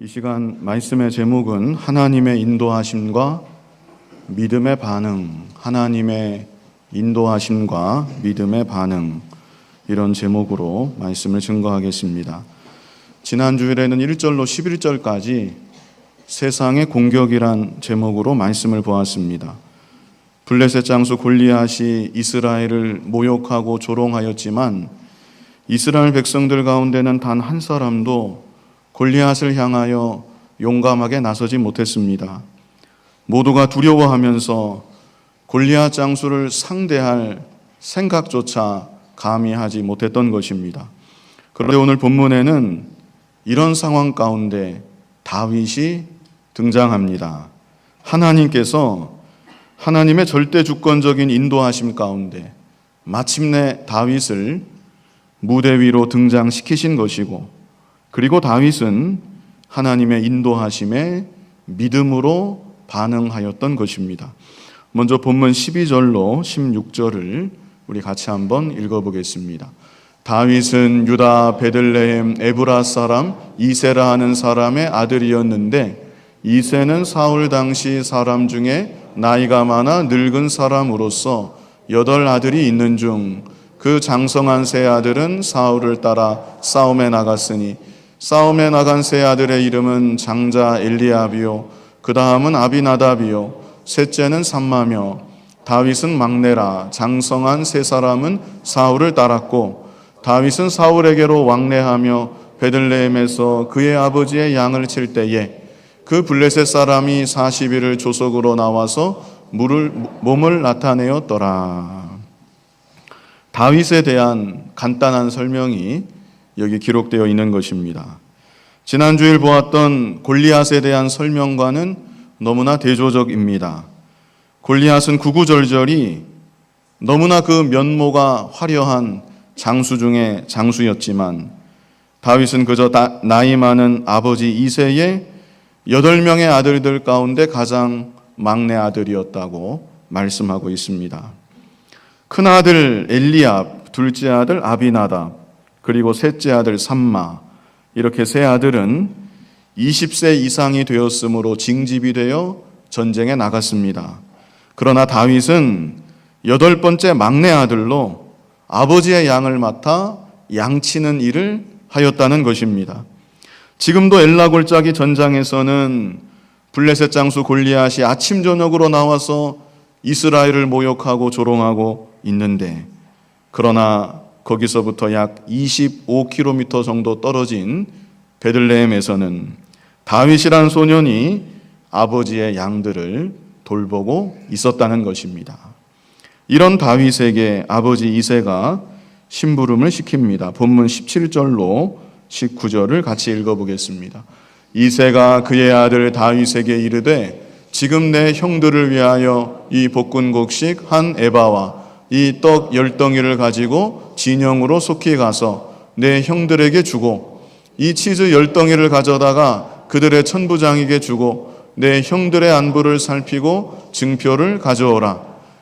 이 시간 말씀의 제목은 하나님의 인도하심과 믿음의 반응, 하나님의 인도하심과 믿음의 반응, 이런 제목으로 말씀을 증거하겠습니다. 지난 주일에는 1절로 11절까지 세상의 공격이란 제목으로 말씀을 보았습니다. 블레셋 장수 골리앗이 이스라엘을 모욕하고 조롱하였지만 이스라엘 백성들 가운데는 단 한 사람도 골리앗을 향하여 용감하게 나서지 못했습니다. 모두가 두려워하면서 골리앗 장수를 상대할 생각조차 감히 하지 못했던 것입니다. 그런데 오늘 본문에는 이런 상황 가운데 다윗이 등장합니다. 하나님께서 하나님의 절대 주권적인 인도하심 가운데 마침내 다윗을 무대 위로 등장시키신 것이고, 그리고 다윗은 하나님의 인도하심에 믿음으로 반응하였던 것입니다. 먼저 본문 12절로 16절을 우리 같이 한번 읽어보겠습니다. 다윗은 유다 베들레헴 에브라 사람 이세라 하는 사람의 아들이었는데, 이세는 사울 당시 사람 중에 나이가 많아 늙은 사람으로서 8 아들이 있는 중 그 장성한 세 아들은 사울을 따라 싸움에 나갔으니 싸움에 나간 세 아들의 이름은 장자 엘리압이요, 그 다음은 아비나답이요, 셋째는 삼마며, 다윗은 막내라. 장성한 세 사람은 사울을 따랐고, 다윗은 사울에게로 왕래하며 베들레헴에서 그의 아버지의 양을 칠 때에 그 블레셋 사람이 40일을 조석으로 나와서 몸을 나타내었더라. 다윗에 대한 간단한 설명이 여기 기록되어 있는 것입니다. 지난주일 보았던 골리앗에 대한 설명과는 너무나 대조적입니다. 골리앗은 구구절절이 너무나 그 면모가 화려한 장수 중에 장수였지만, 다윗은 그저 나이 많은 아버지 이새의 8명의 아들들 가운데 가장 막내 아들이었다고 말씀하고 있습니다. 큰 아들 엘리압, 둘째 아들 아비나답, 그리고 셋째 아들 삼마, 이렇게 세 아들은 20세 이상이 되었으므로 징집이 되어 전쟁에 나갔습니다. 그러나 다윗은 8번째 막내 아들로 아버지의 양을 맡아 양치는 일을 하였다는 것입니다. 지금도 엘라 골짜기 전장에서는 블레셋 장수 골리앗이 아침 저녁으로 나와서 이스라엘을 모욕하고 조롱하고 있는데, 그러나 거기서부터 약 25km 정도 떨어진 베들레헴에서는 다윗이라는 소년이 아버지의 양들을 돌보고 있었다는 것입니다. 이런 다윗에게 아버지 이새가 심부름을 시킵니다. 본문 17절로 19절을 같이 읽어보겠습니다. 이새가 그의 아들 다윗에게 이르되, 지금 내 형들을 위하여 이 볶은곡식 한 에바와 이 떡 10덩이를 가지고 진영으로 속히 가서 내 형들에게 주고, 이 치즈 10덩이를 가져다가 그들의 천부장에게 주고, 내 형들의 안부를 살피고 증표를 가져오라.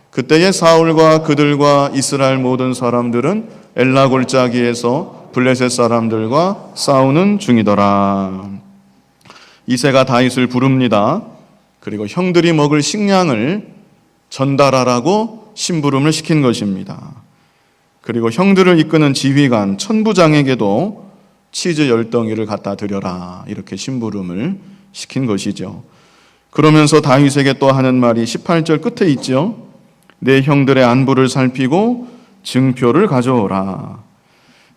그때에 사울과 그들과 이스라엘 모든 사람들은 엘라 골짜기에서 블레셋 사람들과 싸우는 중이더라. 이새가 다윗을 부릅니다. 그리고 형들이 먹을 식량을 전달하라고 심부름을 시킨 것입니다. 그리고 형들을 이끄는 지휘관 천부장에게도 치즈 10덩이를 갖다 드려라, 이렇게 심부름을 시킨 것이죠. 그러면서 다윗에게 또 하는 말이 18절 끝에 있죠. 내 형들의 안부를 살피고 증표를 가져오라.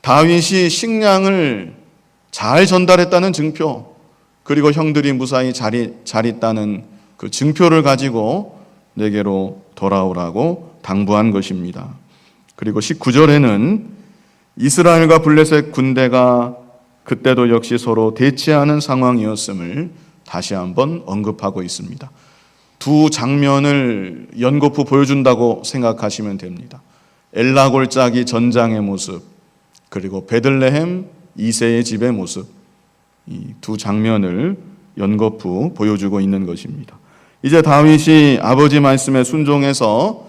다윗이 식량을 잘 전달했다는 증표, 그리고 형들이 무사히 잘 있다는 그 증표를 가지고 내게로 돌아오라고 당부한 것입니다. 그리고 19절에는 이스라엘과 블레셋 군대가 그때도 역시 서로 대치하는 상황이었음을 다시 한번 언급하고 있습니다. 두 장면을 연거푸 보여준다고 생각하시면 됩니다. 엘라 골짜기 전장의 모습, 그리고 베들레헴 이새의 집의 모습, 이 두 장면을 연거푸 보여주고 있는 것입니다. 이제 다윗이 아버지 말씀에 순종해서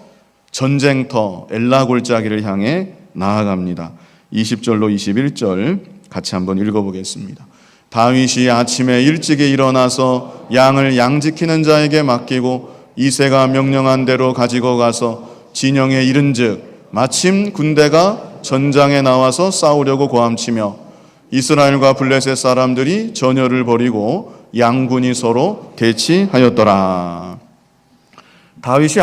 전쟁터 엘라 골짜기를 향해 나아갑니다. 20절로 21절 같이 한번 읽어보겠습니다. 다윗이 아침에 일찍이 일어나서 양을 양지키는 자에게 맡기고 이새가 명령한 대로 가지고 가서 진영에 이른즉 마침 군대가 전장에 나와서 싸우려고 고함치며 이스라엘과 블레셋 사람들이 전열을 벌이고 양군이 서로 대치하였더라. 다윗이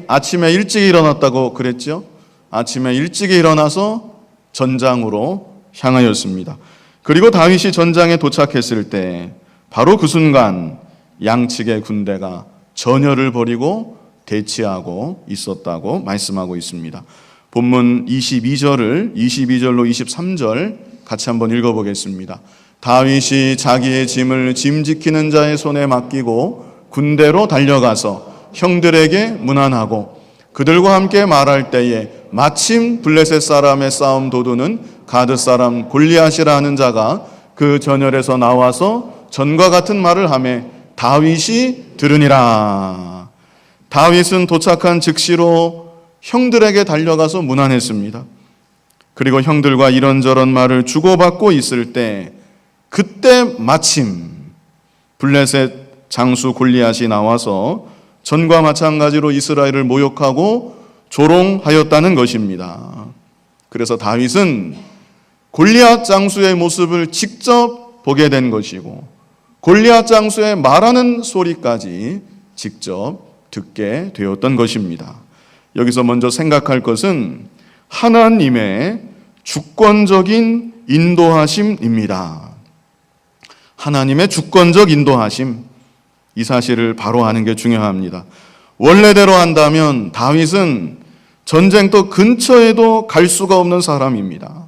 아침에 일찍 일어났다고 그랬죠. 아침에 일찍 일어나서 전장으로 향하였습니다. 그리고 다윗이 전장에 도착했을 때 바로 그 순간 양측의 군대가 전열을 벌이고 대치하고 있었다고 말씀하고 있습니다. 본문 22절로 23절 같이 한번 읽어보겠습니다. 다윗이 자기의 짐을 짐 지키는 자의 손에 맡기고 군대로 달려가서 형들에게 문안하고 그들과 함께 말할 때에 마침 블레셋 사람의 싸움 도두는 가드 사람 골리앗이라 하는 자가 그 전열에서 나와서 전과 같은 말을 하며 다윗이 들으니라. 다윗은 도착한 즉시로 형들에게 달려가서 문안했습니다. 그리고 형들과 이런저런 말을 주고받고 있을 때 그때 마침 블레셋 장수 골리앗이 나와서 전과 마찬가지로 이스라엘을 모욕하고 조롱하였다는 것입니다. 그래서 다윗은 골리앗 장수의 모습을 직접 보게 된 것이고 골리앗 장수의 말하는 소리까지 직접 듣게 되었던 것입니다. 여기서 먼저 생각할 것은 하나님의 주권적인 인도하심입니다. 하나님의 주권적 인도하심, 이 사실을 바로 아는 게 중요합니다. 원래대로 한다면 다윗은 전쟁터 근처에도 갈 수가 없는 사람입니다.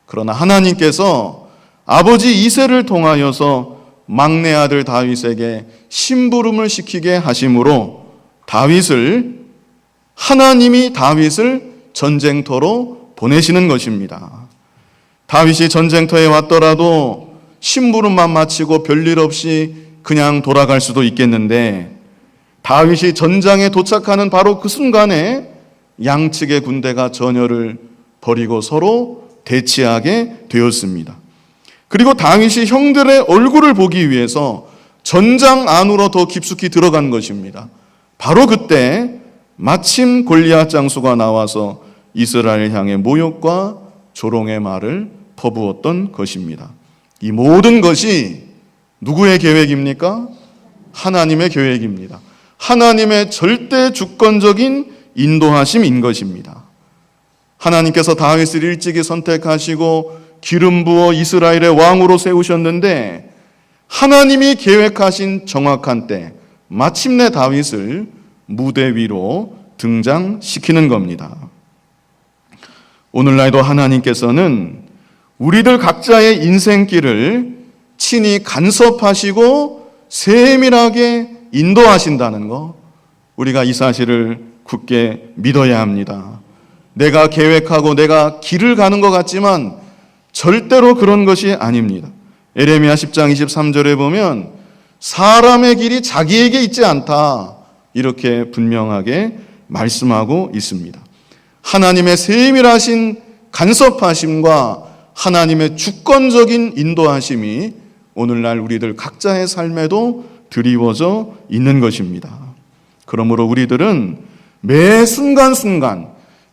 그러나 하나님께서 아버지 이새를 통하여서 막내 아들 다윗에게 심부름을 시키게 하심으로 하나님이 다윗을 전쟁터로 보내시는 것입니다. 다윗이 전쟁터에 왔더라도 심부름만 마치고 별일 없이 그냥 돌아갈 수도 있겠는데 다윗이 전장에 도착하는 바로 그 순간에 양측의 군대가 전열을 벌이고 서로 대치하게 되었습니다. 그리고 다윗이 형들의 얼굴을 보기 위해서 전장 안으로 더 깊숙이 들어간 것입니다. 바로 그때 마침 골리앗 장수가 나와서 이스라엘 향해 모욕과 조롱의 말을 퍼부었던 것입니다. 이 모든 것이 누구의 계획입니까? 하나님의 계획입니다. 하나님의 절대 주권적인 인도하심인 것입니다. 하나님께서 다윗을 일찍이 선택하시고 기름 부어 이스라엘의 왕으로 세우셨는데 하나님이 계획하신 정확한 때 마침내 다윗을 무대 위로 등장시키는 겁니다. 오늘날도 하나님께서는 우리들 각자의 인생길을 친히 간섭하시고 세밀하게 인도하신다는 것, 우리가 이 사실을 굳게 믿어야 합니다. 내가 계획하고 내가 길을 가는 것 같지만 절대로 그런 것이 아닙니다. 에레미야 10장 23절에 보면 사람의 길이 자기에게 있지 않다, 이렇게 분명하게 말씀하고 있습니다. 하나님의 세밀하신 간섭하심과 하나님의 주권적인 인도하심이 오늘날 우리들 각자의 삶에도 드리워져 있는 것입니다. 그러므로 우리들은 매 순간순간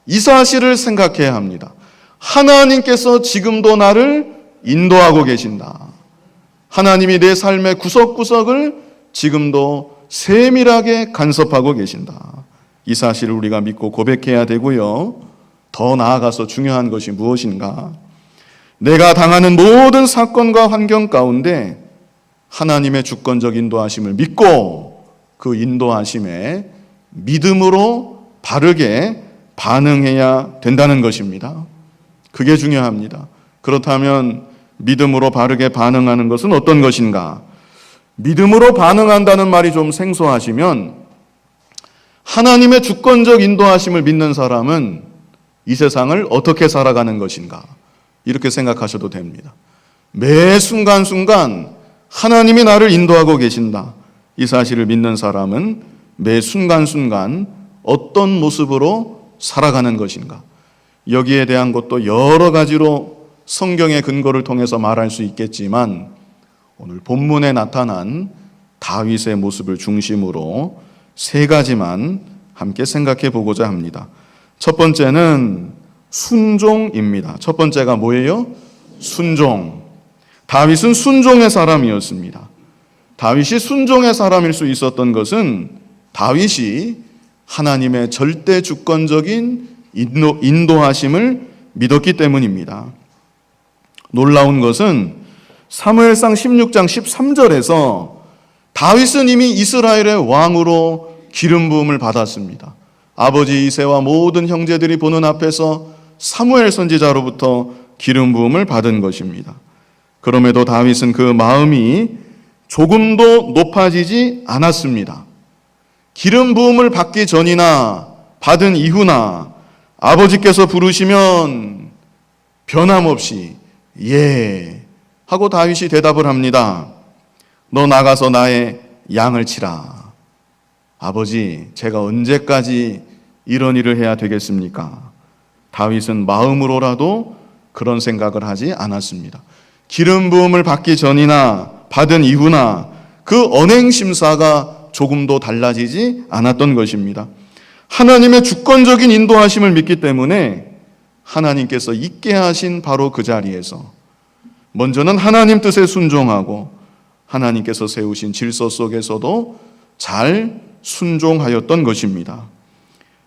이 사실을 생각해야 합니다. 하나님께서 지금도 나를 인도하고 계신다. 하나님이 내 삶의 구석구석을 지금도 세밀하게 간섭하고 계신다. 이 사실을 우리가 믿고 고백해야 되고요. 더 나아가서 중요한 것이 무엇인가? 내가 당하는 모든 사건과 환경 가운데 하나님의 주권적 인도하심을 믿고 그 인도하심에 믿음으로 바르게 반응해야 된다는 것입니다. 그게 중요합니다. 그렇다면 믿음으로 바르게 반응하는 것은 어떤 것인가? 믿음으로 반응한다는 말이 좀 생소하시면 하나님의 주권적 인도하심을 믿는 사람은 이 세상을 어떻게 살아가는 것인가? 이렇게 생각하셔도 됩니다. 매 순간순간 하나님이 나를 인도하고 계신다. 이 사실을 믿는 사람은 매 순간순간 어떤 모습으로 살아가는 것인가? 여기에 대한 것도 여러 가지로 성경의 근거를 통해서 말할 수 있겠지만 오늘 본문에 나타난 다윗의 모습을 중심으로 세 가지만 함께 생각해 보고자 합니다. 첫 번째는 순종입니다. 첫 번째가 뭐예요? 순종. 다윗은 순종의 사람이었습니다. 다윗이 순종의 사람일 수 있었던 것은 다윗이 하나님의 절대 주권적인 인도하심을 믿었기 때문입니다. 놀라운 것은 사무엘상 16장 13절에서 다윗은 이미 이스라엘의 왕으로 기름 부음을 받았습니다. 아버지 이새와 모든 형제들이 보는 앞에서 사무엘 선지자로부터 기름 부음을 받은 것입니다. 그럼에도 다윗은 그 마음이 조금도 높아지지 않았습니다. 기름 부음을 받기 전이나 받은 이후나 아버지께서 부르시면 변함없이 예 하고 다윗이 대답을 합니다. 너 나가서 나의 양을 치라. 아버지, 제가 언제까지 이런 일을 해야 되겠습니까? 다윗은 마음으로라도 그런 생각을 하지 않았습니다. 기름 부음을 받기 전이나 받은 이후나 그 언행 심사가 조금도 달라지지 않았던 것입니다. 하나님의 주권적인 인도하심을 믿기 때문에 하나님께서 있게 하신 바로 그 자리에서 먼저는 하나님 뜻에 순종하고 하나님께서 세우신 질서 속에서도 잘 순종하였던 것입니다.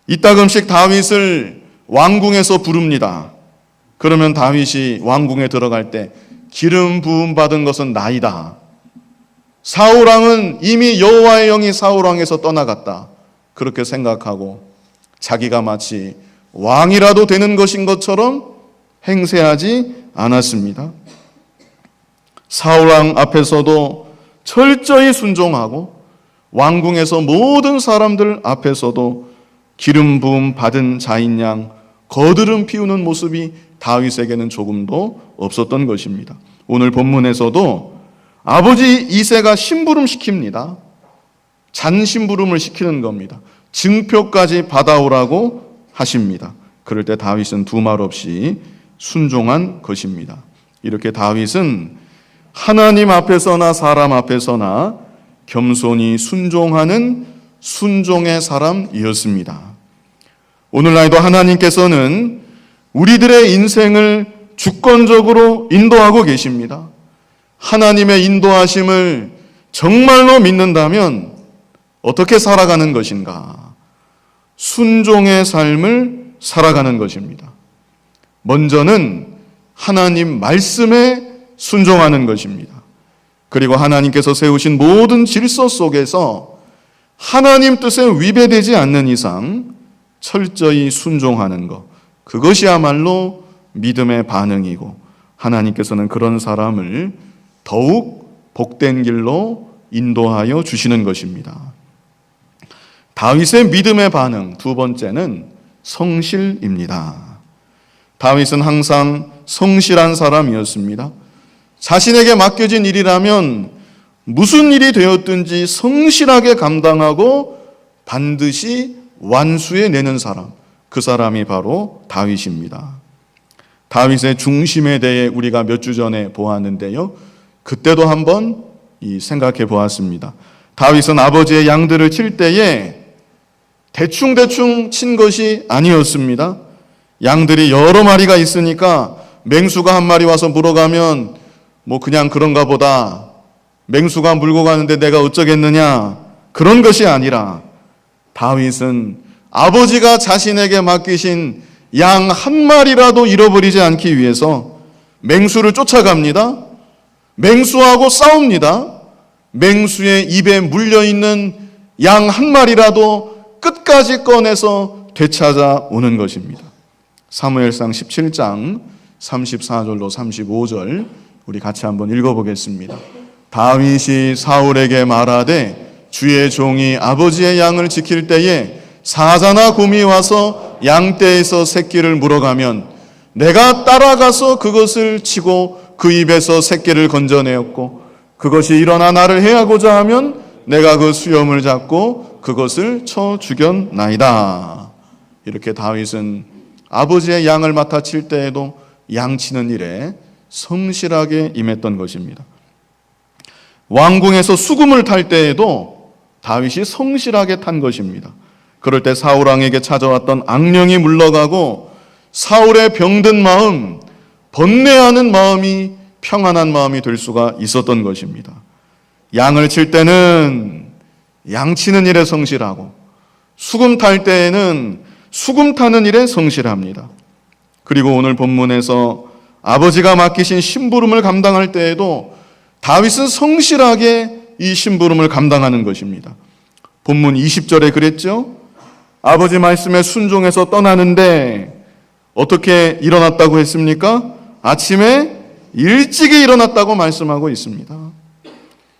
이따금씩 다윗을 왕궁에서 부릅니다. 그러면 다윗이 왕궁에 들어갈 때 기름 부음 받은 것은 나이다. 사울왕은 이미 여호와의 영이 사울왕에서 떠나갔다. 그렇게 생각하고 자기가 마치 왕이라도 되는 것인 것처럼 행세하지 않았습니다. 사울왕 앞에서도 철저히 순종하고 왕궁에서 모든 사람들 앞에서도 기름 부음 받은 자인 양 거드름 피우는 모습이 다윗에게는 조금도 없었던 것입니다. 오늘 본문에서도 아버지 이새가 심부름 시킵니다. 잔 심부름을 시키는 겁니다. 증표까지 받아오라고 하십니다. 그럴 때 다윗은 두말 없이 순종한 것입니다. 이렇게 다윗은 하나님 앞에서나 사람 앞에서나 겸손히 순종하는 순종의 사람이었습니다. 오늘날도 하나님께서는 우리들의 인생을 주권적으로 인도하고 계십니다. 하나님의 인도하심을 정말로 믿는다면 어떻게 살아가는 것인가? 순종의 삶을 살아가는 것입니다. 먼저는 하나님 말씀에 순종하는 것입니다. 그리고 하나님께서 세우신 모든 질서 속에서 하나님 뜻에 위배되지 않는 이상 철저히 순종하는 것, 그것이야말로 믿음의 반응이고 하나님께서는 그런 사람을 더욱 복된 길로 인도하여 주시는 것입니다. 다윗의 믿음의 반응, 두 번째는 성실입니다. 다윗은 항상 성실한 사람이었습니다. 자신에게 맡겨진 일이라면 무슨 일이 되었든지 성실하게 감당하고 반드시 완수해내는 사람, 그 사람이 바로 다윗입니다. 다윗의 중심에 대해 우리가 몇 주 전에 보았는데요. 그때도 한번 생각해 보았습니다. 다윗은 아버지의 양들을 칠 때에 대충 친 것이 아니었습니다. 양들이 여러 마리가 있으니까 맹수가 한 마리 와서 물어가면 뭐 그냥 그런가 보다, 맹수가 물고 가는데 내가 어쩌겠느냐, 그런 것이 아니라 다윗은 아버지가 자신에게 맡기신 양 한 마리라도 잃어버리지 않기 위해서 맹수를 쫓아갑니다. 맹수하고 싸웁니다. 맹수의 입에 물려있는 양 한 마리라도 끝까지 꺼내서 되찾아오는 것입니다. 사무엘상 17장 34절로 35절 우리 같이 한번 읽어보겠습니다. 다윗이 사울에게 말하되 주의 종이 아버지의 양을 지킬 때에 사자나 곰이 와서 양떼에서 새끼를 물어가면 내가 따라가서 그것을 치고 그 입에서 새끼를 건져내었고 그것이 일어나 나를 해하고자 하면 내가 그 수염을 잡고 그것을 쳐 죽였나이다. 이렇게 다윗은 아버지의 양을 맡아 칠 때에도 양치는 일에 성실하게 임했던 것입니다. 왕궁에서 수금을 탈 때에도 다윗이 성실하게 탄 것입니다. 그럴 때 사울 왕에게 찾아왔던 악령이 물러가고 사울의 병든 마음, 번뇌하는 마음이 평안한 마음이 될 수가 있었던 것입니다. 양을 칠 때는 양 치는 일에 성실하고 수금 탈 때에는 수금 타는 일에 성실합니다. 그리고 오늘 본문에서 아버지가 맡기신 심부름을 감당할 때에도 다윗은 성실하게 이 심부름을 감당하는 것입니다. 본문 20절에 그랬죠? 아버지 말씀에 순종해서 떠나는데 어떻게 일어났다고 했습니까? 아침에 일찍이 일어났다고 말씀하고 있습니다.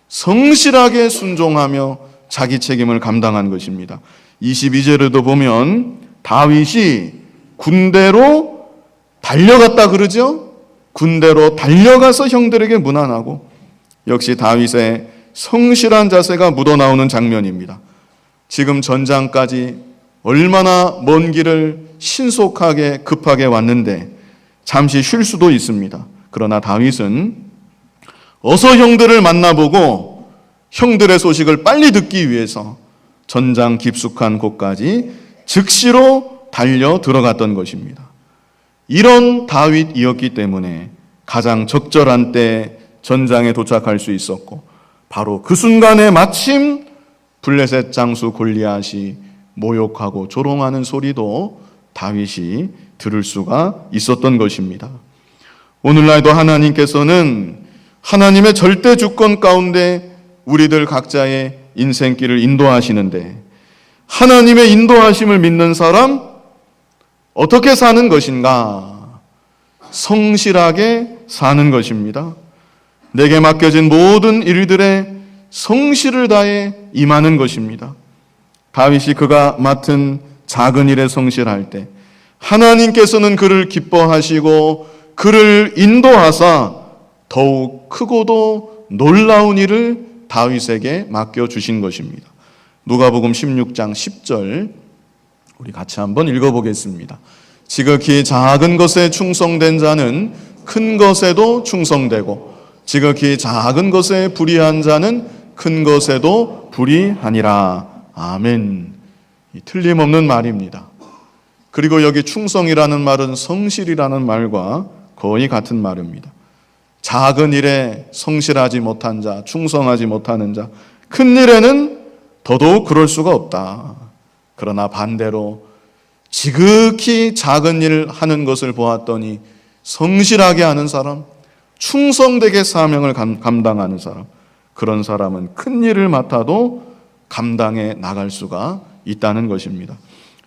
성실하게 순종하며 자기 책임을 감당한 것입니다. 22절에도 보면 다윗이 군대로 달려갔다 그러죠? 군대로 달려가서 형들에게 문안하고, 역시 다윗의 성실한 자세가 묻어나오는 장면입니다. 지금 전장까지 얼마나 먼 길을 신속하게 급하게 왔는데 잠시 쉴 수도 있습니다. 그러나 다윗은 어서 형들을 만나보고 형들의 소식을 빨리 듣기 위해서 전장 깊숙한 곳까지 즉시로 달려 들어갔던 것입니다. 이런 다윗이었기 때문에 가장 적절한 때 전장에 도착할 수 있었고, 바로 그 순간에 마침 블레셋 장수 골리앗이 모욕하고 조롱하는 소리도 다윗이 들을 수가 있었던 것입니다. 오늘날도 하나님께서는 하나님의 절대 주권 가운데 우리들 각자의 인생길을 인도하시는데, 하나님의 인도하심을 믿는 사람 어떻게 사는 것인가? 성실하게 사는 것입니다. 내게 맡겨진 모든 일들에 성실을 다해 임하는 것입니다. 다윗이 그가 맡은 작은 일에 성실할 때 하나님께서는 그를 기뻐하시고 그를 인도하사 더욱 크고도 놀라운 일을 다윗에게 맡겨주신 것입니다. 누가복음 16장 10절 우리 같이 한번 읽어보겠습니다. 지극히 작은 것에 충성된 자는 큰 것에도 충성되고 지극히 작은 것에 불의한 자는 큰 것에도 불의하니라. 아멘. 틀림없는 말입니다. 그리고 여기 충성이라는 말은 성실이라는 말과 거의 같은 말입니다. 작은 일에 성실하지 못한 자, 충성하지 못하는 자, 큰 일에는 더더욱 그럴 수가 없다. 그러나 반대로 지극히 작은 일을 하는 것을 보았더니 성실하게 하는 사람, 충성되게 사명을 감당하는 사람, 그런 사람은 큰 일을 맡아도 감당해 나갈 수가 있다는 것입니다.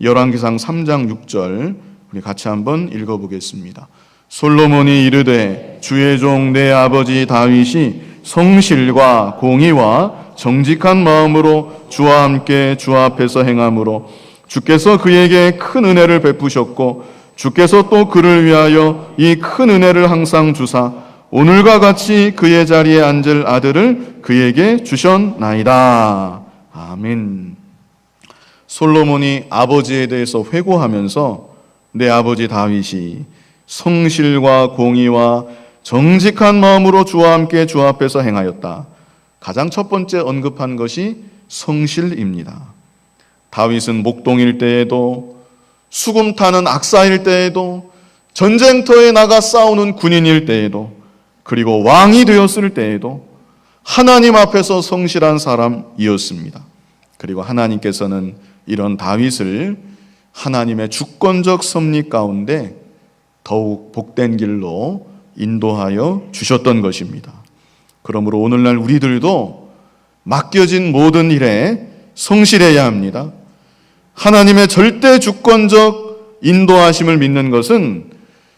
열왕기상 3장 6절 우리 같이 한번 읽어보겠습니다. 솔로몬이 이르되 주의 종 내 아버지 다윗이 성실과 공의와 정직한 마음으로 주와 함께 주 앞에서 행함으로 주께서 그에게 큰 은혜를 베푸셨고 주께서 또 그를 위하여 이 큰 은혜를 항상 주사 오늘과 같이 그의 자리에 앉을 아들을 그에게 주셨나이다. 아멘. 솔로몬이 아버지에 대해서 회고하면서 내 아버지 다윗이 성실과 공의와 정직한 마음으로 주와 함께 주 앞에서 행하였다. 가장 첫 번째 언급한 것이 성실입니다. 다윗은 목동일 때에도, 수금 타는 악사일 때에도, 전쟁터에 나가 싸우는 군인일 때에도, 그리고 왕이 되었을 때에도 하나님 앞에서 성실한 사람이었습니다. 그리고 하나님께서는 이런 다윗을 하나님의 주권적 섭리 가운데 더욱 복된 길로 인도하여 주셨던 것입니다. 그러므로 오늘날 우리들도 맡겨진 모든 일에 성실해야 합니다. 하나님의 절대 주권적 인도하심을 믿는 것은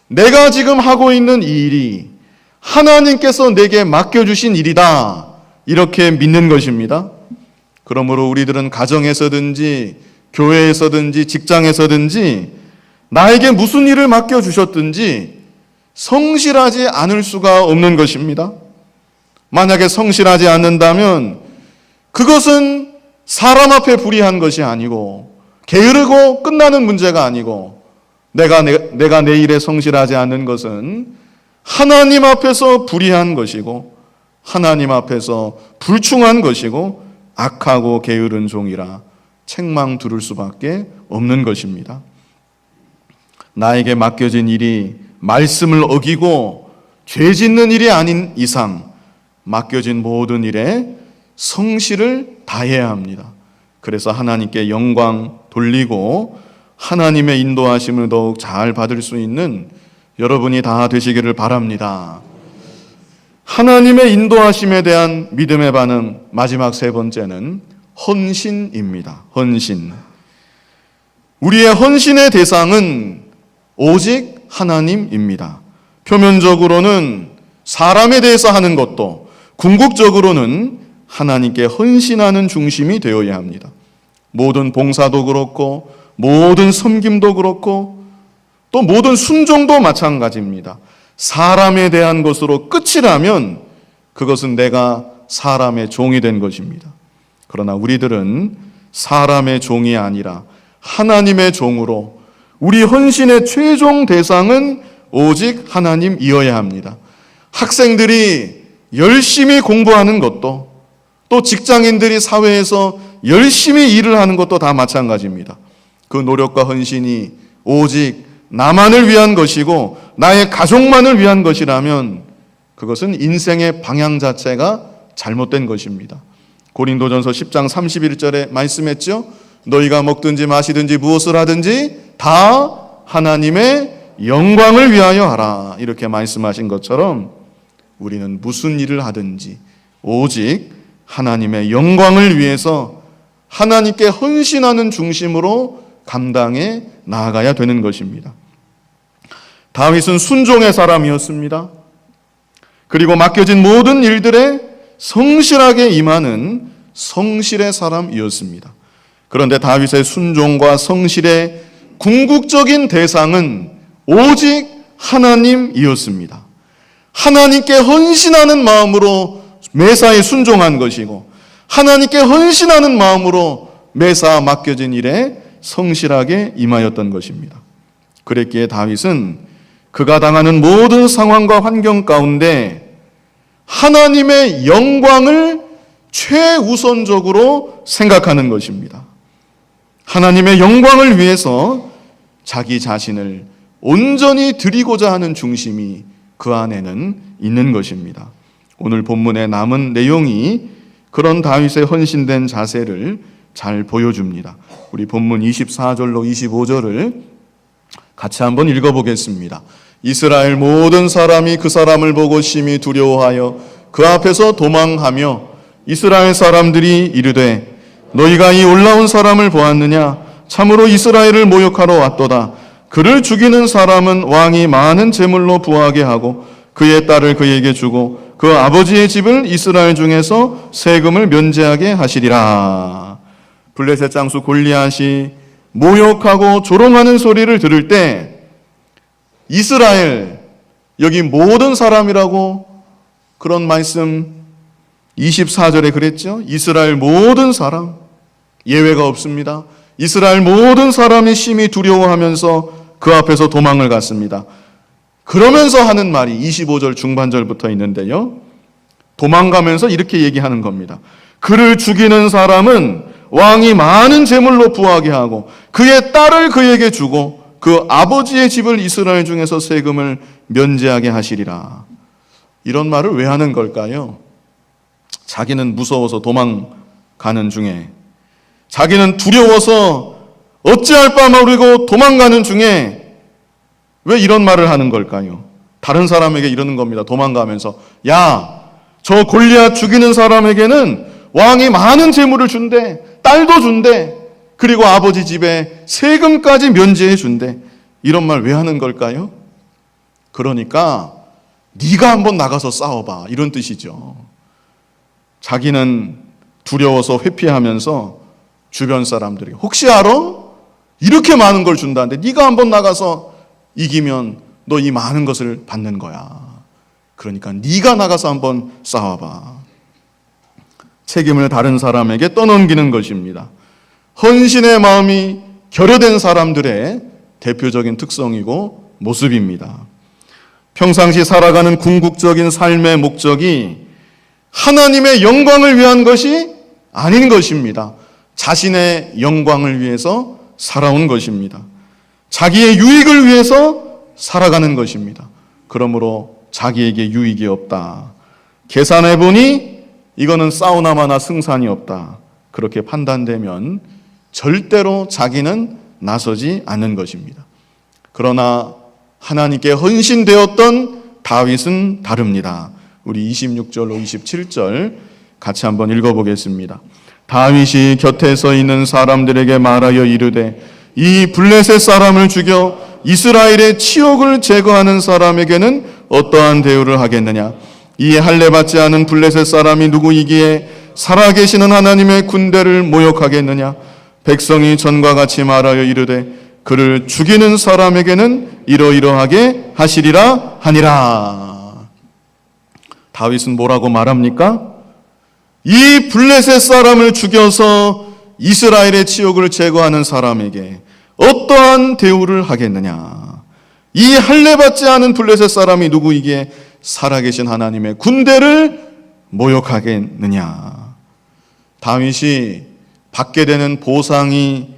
내가 지금 하고 있는 이 일이 하나님께서 내게 맡겨주신 일이다, 이렇게 믿는 것입니다. 그러므로 우리들은 가정에서든지 교회에서든지 직장에서든지 나에게 무슨 일을 맡겨주셨든지 성실하지 않을 수가 없는 것입니다. 만약에 성실하지 않는다면 그것은 사람 앞에 불의한 것이 아니고 게으르고 끝나는 문제가 아니고 내가 내 일에 성실하지 않는 것은 하나님 앞에서 불의한 것이고 하나님 앞에서 불충한 것이고 악하고 게으른 종이라 책망 들을 수밖에 없는 것입니다. 나에게 맡겨진 일이 말씀을 어기고 죄 짓는 일이 아닌 이상 맡겨진 모든 일에 성실을 다해야 합니다. 그래서 하나님께 영광 돌리고 하나님의 인도하심을 더욱 잘 받을 수 있는 여러분이 다 되시기를 바랍니다. 하나님의 인도하심에 대한 믿음의 반응, 마지막 세 번째는 헌신입니다. 헌신. 우리의 헌신의 대상은 오직 하나님입니다. 표면적으로는 사람에 대해서 하는 것도, 궁극적으로는 하나님께 헌신하는 중심이 되어야 합니다. 모든 봉사도 그렇고 모든 섬김도 그렇고 또 모든 순종도 마찬가지입니다. 사람에 대한 것으로 끝이라면 그것은 내가 사람의 종이 된 것입니다. 그러나 우리들은 사람의 종이 아니라 하나님의 종으로 우리 헌신의 최종 대상은 오직 하나님이어야 합니다. 학생들이 열심히 공부하는 것도 또 직장인들이 사회에서 열심히 일을 하는 것도 다 마찬가지입니다. 그 노력과 헌신이 오직 나만을 위한 것이고 나의 가족만을 위한 것이라면 그것은 인생의 방향 자체가 잘못된 것입니다. 고린도전서 10장 31절에 말씀했죠. 너희가 먹든지 마시든지 무엇을 하든지 다 하나님의 영광을 위하여 하라. 이렇게 말씀하신 것처럼 우리는 무슨 일을 하든지 오직 하나님의 영광을 위해서 하나님께 헌신하는 중심으로 감당해 나아가야 되는 것입니다. 다윗은 순종의 사람이었습니다. 그리고 맡겨진 모든 일들에 성실하게 임하는 성실의 사람이었습니다. 그런데 다윗의 순종과 성실의 궁극적인 대상은 오직 하나님이었습니다. 하나님께 헌신하는 마음으로 매사에 순종한 것이고 하나님께 헌신하는 마음으로 매사 맡겨진 일에 성실하게 임하였던 것입니다. 그랬기에 다윗은 그가 당하는 모든 상황과 환경 가운데 하나님의 영광을 최우선적으로 생각하는 것입니다. 하나님의 영광을 위해서 자기 자신을 온전히 드리고자 하는 중심이 그 안에는 있는 것입니다. 오늘 본문의 남은 내용이 그런 다윗의 헌신된 자세를 잘 보여줍니다. 우리 본문 24절로 25절을 같이 한번 읽어보겠습니다. 이스라엘 모든 사람이 그 사람을 보고 심히 두려워하여 그 앞에서 도망하며 이스라엘 사람들이 이르되 너희가 이 올라온 사람을 보았느냐? 참으로 이스라엘을 모욕하러 왔도다. 그를 죽이는 사람은 왕이 많은 재물로 부하게 하고 그의 딸을 그에게 주고 그 아버지의 집을 이스라엘 중에서 세금을 면제하게 하시리라. 블레셋 장수 골리앗이 모욕하고 조롱하는 소리를 들을 때 이스라엘, 여기 모든 사람이라고 그런 말씀 24절에 그랬죠. 이스라엘 모든 사람, 예외가 없습니다. 이스라엘 모든 사람이 심히 두려워하면서 그 앞에서 도망을 갔습니다. 그러면서 하는 말이 25절 중반절부터 있는데요. 도망가면서 이렇게 얘기하는 겁니다. 그를 죽이는 사람은 왕이 많은 재물로 부하게 하고 그의 딸을 그에게 주고 그 아버지의 집을 이스라엘 중에서 세금을 면제하게 하시리라. 이런 말을 왜 하는 걸까요? 자기는 무서워서 도망가는 중에, 자기는 두려워서 어찌할 바 모르고 도망가는 중에 왜 이런 말을 하는 걸까요? 다른 사람에게 이러는 겁니다. 도망가면서 야, 저 골리앗 죽이는 사람에게는 왕이 많은 재물을 준대, 딸도 준대, 그리고 아버지 집에 세금까지 면제해 준대. 이런 말 왜 하는 걸까요? 그러니까 네가 한번 나가서 싸워봐, 이런 뜻이죠. 자기는 두려워서 회피하면서 주변 사람들이 혹시 알아? 이렇게 많은 걸 준다는데 네가 한번 나가서 이기면 너 이 많은 것을 받는 거야. 그러니까 네가 나가서 한번 싸워봐. 책임을 다른 사람에게 떠넘기는 것입니다. 헌신의 마음이 결여된 사람들의 대표적인 특성이고 모습입니다. 평상시 살아가는 궁극적인 삶의 목적이 하나님의 영광을 위한 것이 아닌 것입니다. 자신의 영광을 위해서 살아온 것입니다. 자기의 유익을 위해서 살아가는 것입니다. 그러므로 자기에게 유익이 없다. 계산해 보니 이거는 사우나마나 승산이 없다. 그렇게 판단되면 절대로 자기는 나서지 않는 것입니다. 그러나 하나님께 헌신되었던 다윗은 다릅니다. 우리 26절로 27절 같이 한번 읽어보겠습니다. 다윗이 곁에 서 있는 사람들에게 말하여 이르되 이 블레셋 사람을 죽여 이스라엘의 치욕을 제거하는 사람에게는 어떠한 대우를 하겠느냐? 이 할례 받지 않은 블레셋 사람이 누구이기에 살아계시는 하나님의 군대를 모욕하겠느냐? 백성이 전과 같이 말하여 이르되 그를 죽이는 사람에게는 이러이러하게 하시리라 하니라. 다윗은 뭐라고 말합니까? 이 블레셋 사람을 죽여서 이스라엘의 치욕을 제거하는 사람에게 어떠한 대우를 하겠느냐? 이 할례 받지 않은 블레셋 사람이 누구이기에 살아계신 하나님의 군대를 모욕하겠느냐? 다윗이 받게 되는 보상이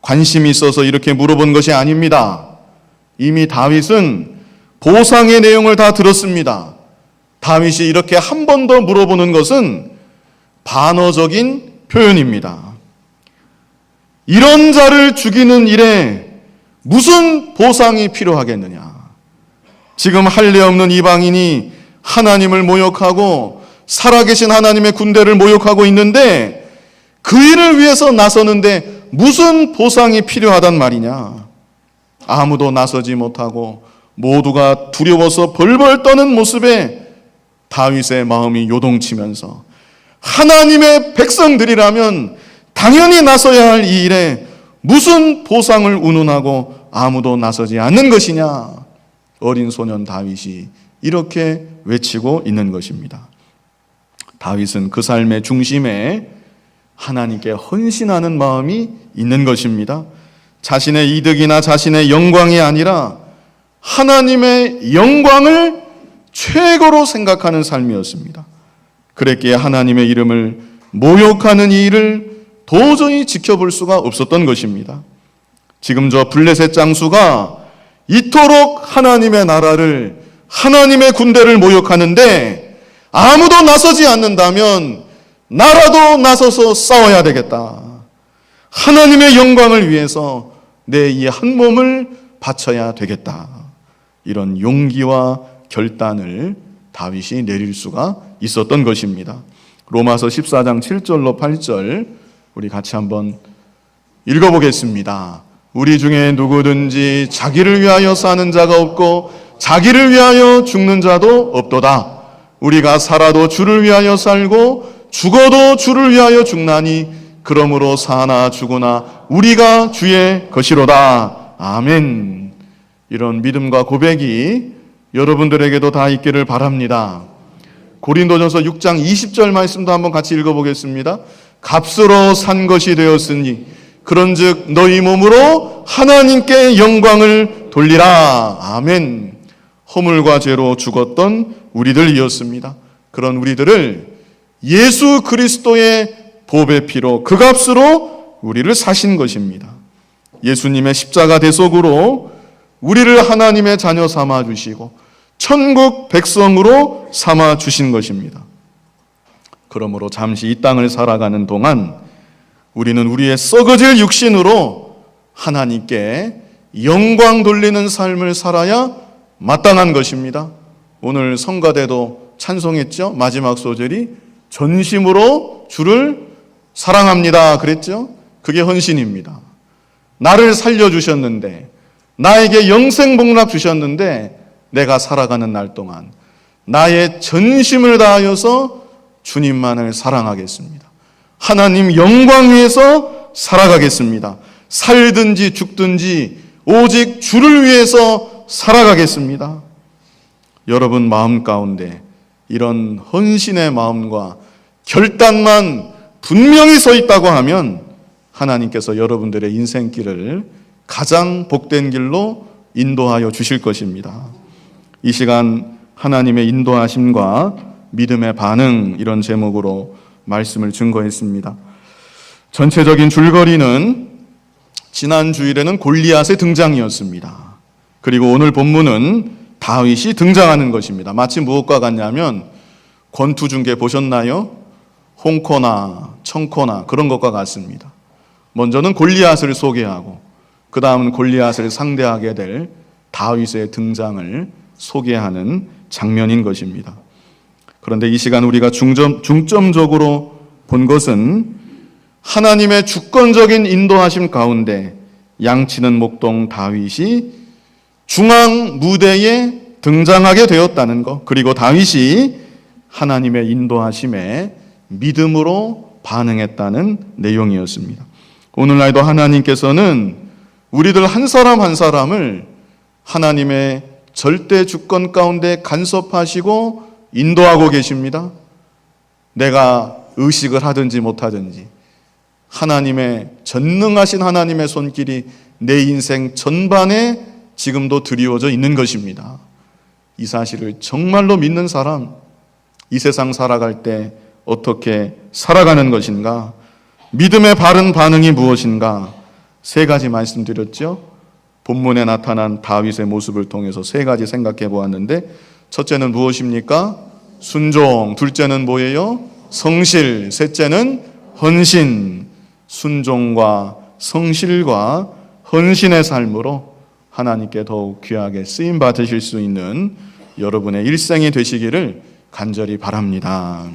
관심이 있어서 이렇게 물어본 것이 아닙니다. 이미 다윗은 보상의 내용을 다 들었습니다. 다윗이 이렇게 한 번 더 물어보는 것은 반어적인 표현입니다. 이런 자를 죽이는 일에 무슨 보상이 필요하겠느냐? 지금 할례 없는 이방인이 하나님을 모욕하고 살아계신 하나님의 군대를 모욕하고 있는데 그 일을 위해서 나서는데 무슨 보상이 필요하단 말이냐? 아무도 나서지 못하고 모두가 두려워서 벌벌 떠는 모습에 다윗의 마음이 요동치면서 하나님의 백성들이라면 당연히 나서야 할 이 일에 무슨 보상을 운운하고 아무도 나서지 않는 것이냐? 어린 소년 다윗이 이렇게 외치고 있는 것입니다. 다윗은 그 삶의 중심에 하나님께 헌신하는 마음이 있는 것입니다. 자신의 이득이나 자신의 영광이 아니라 하나님의 영광을 최고로 생각하는 삶이었습니다. 그랬기에 하나님의 이름을 모욕하는 이 일을 도저히 지켜볼 수가 없었던 것입니다. 지금 저 블레셋 장수가 이토록 하나님의 나라를, 하나님의 군대를 모욕하는데 아무도 나서지 않는다면 나라도 나서서 싸워야 되겠다. 하나님의 영광을 위해서 내 이 한 몸을 바쳐야 되겠다. 이런 용기와 결단을 다윗이 내릴 수가 있었던 것입니다. 로마서 14장 7절로 8절 우리 같이 한번 읽어보겠습니다. 우리 중에 누구든지 자기를 위하여 사는 자가 없고 자기를 위하여 죽는 자도 없도다. 우리가 살아도 주를 위하여 살고 죽어도 주를 위하여 죽나니 그러므로 사나 죽으나 우리가 주의 것이로다. 아멘. 이런 믿음과 고백이 여러분들에게도 다 있기를 바랍니다. 고린도전서 6장 20절 말씀도 한번 같이 읽어보겠습니다. 값으로 산 것이 되었으니 그런즉 너희 몸으로 하나님께 영광을 돌리라. 아멘. 허물과 죄로 죽었던 우리들이었습니다. 그런 우리들을 예수 그리스도의 보배 피로 그 값으로 우리를 사신 것입니다. 예수님의 십자가 대속으로 우리를 하나님의 자녀 삼아 주시고 천국 백성으로 삼아 주신 것입니다. 그러므로 잠시 이 땅을 살아가는 동안 우리는 우리의 썩어질 육신으로 하나님께 영광 돌리는 삶을 살아야 마땅한 것입니다. 오늘 성가대도 찬송했죠? 마지막 소절이 전심으로 주를 사랑합니다 그랬죠? 그게 헌신입니다. 나를 살려주셨는데, 나에게 영생복락 주셨는데 내가 살아가는 날 동안 나의 전심을 다하여서 주님만을 사랑하겠습니다. 하나님 영광 위해서 살아가겠습니다. 살든지 죽든지 오직 주를 위해서 살아가겠습니다. 여러분 마음 가운데 이런 헌신의 마음과 결단만 분명히 서 있다고 하면 하나님께서 여러분들의 인생길을 가장 복된 길로 인도하여 주실 것입니다. 이 시간 하나님의 인도하심과 믿음의 반응, 이런 제목으로 말씀을 증거했습니다. 전체적인 줄거리는 지난 주일에는 골리앗의 등장이었습니다. 그리고 오늘 본문은 다윗이 등장하는 것입니다. 마치 무엇과 같냐면 권투중계 보셨나요? 홍코나 청코나 그런 것과 같습니다. 먼저는 골리앗을 소개하고 그 다음은 골리앗을 상대하게 될 다윗의 등장을 소개하는 장면인 것입니다. 그런데 이 시간 우리가 중점적으로 본 것은 하나님의 주권적인 인도하심 가운데 양치는 목동 다윗이 중앙 무대에 등장하게 되었다는 것, 그리고 다윗이 하나님의 인도하심에 믿음으로 반응했다는 내용이었습니다. 오늘날도 하나님께서는 우리들 한 사람 한 사람을 하나님의 절대 주권 가운데 간섭하시고 인도하고 계십니다. 내가 의식을 하든지 못하든지 하나님의 전능하신 하나님의 손길이 내 인생 전반에 지금도 드리워져 있는 것입니다. 이 사실을 정말로 믿는 사람, 이 세상 살아갈 때 어떻게 살아가는 것인가? 믿음의 바른 반응이 무엇인가? 세 가지 말씀드렸죠. 본문에 나타난 다윗의 모습을 통해서 세 가지 생각해 보았는데, 첫째는 무엇입니까? 순종. 둘째는 뭐예요? 성실. 셋째는 헌신. 순종과 성실과 헌신의 삶으로 하나님께 더욱 귀하게 쓰임 받으실 수 있는 여러분의 일생이 되시기를 간절히 바랍니다.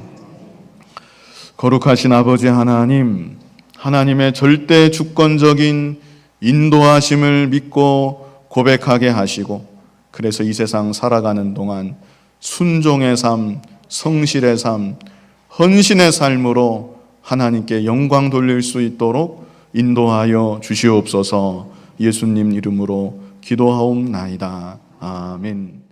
거룩하신 아버지 하나님, 하나님의 절대 주권적인 인도하심을 믿고 고백하게 하시고, 그래서 이 세상 살아가는 동안 순종의 삶, 성실의 삶, 헌신의 삶으로 하나님께 영광 돌릴 수 있도록 인도하여 주시옵소서. 예수님 이름으로 기도하옵나이다. 아멘.